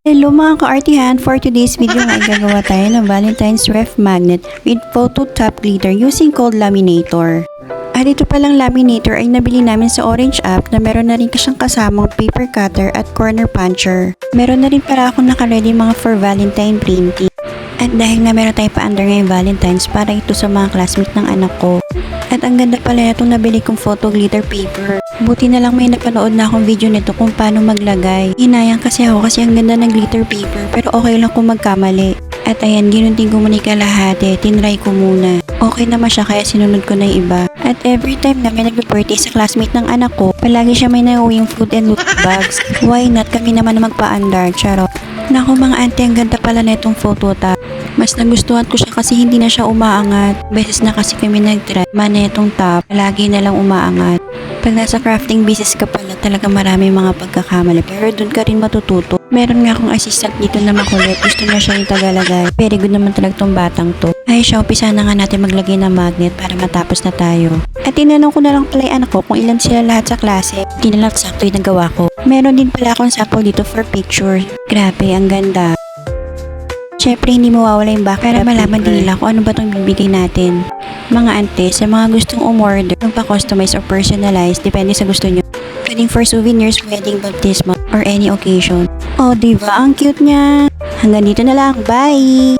Hello mga ka-artihan! For today's video ay gagawa tayo ng Valentine's Ref Magnet with Photo Top Glitter using cold laminator. At ito palang laminator ay nabili namin sa Orange app na meron na rin kasyang kasamang paper cutter at corner puncher. Meron na rin para akong naka-ready mga for Valentine printing. At dahil nga meron tayong pa-under ngayong Valentine's para ito sa mga classmates ng anak ko. At ang ganda pala na itong nabili kong photo glitter paper. Buti na lang may napanood na akong video nito kung paano maglagay. Hinayang kasi ako kasi ang ganda ng glitter paper pero okay lang kung magkamali. At ayan, ginunting ko muna yung kalahati, tinry ko muna. Okay naman siya kaya sinunod ko na yung iba. At every time na may nag-birthday sa classmate ng anak ko, palagi siya may nauwing food and loot bags. Why not? Kami naman na magpa-andar, charot. Naku mga auntie, ang ganda pala na itong photo top. Mas nagustuhan ko siya kasi hindi na siya umaangat. Beses na kasi kami nag-try. Mana itong top, palagi na lang umaangat. Pag nasa crafting business ka pala, talaga marami mga pagkakamali. Pero dun ka rin matututo. Meron nga akong assistant dito na makulit. Gusto niya siya yung tagalagay. Very good naman talaga tong batang to. Ay siya, umpisa na nga natin maglagay ng magnet para matapos na tayo. At tinanong ko na lang pala yung anak ko kung ilan sila lahat sa klase. Hindi na lang sakto yung nagawa ko. Meron din pala akong sample dito for picture. Grabe, ang ganda. Syempre, hindi mawawala yung back para malaman din nila kung ano ba itong bibigay natin. Mga ante, sa mga gustong umorder, ng pa-customize or personalize, depende sa gusto nyo. Pwedeng for souvenirs, wedding, baptismal, or any occasion. Oh, diba? Ang cute niya. Hanggang dito na lang. Bye!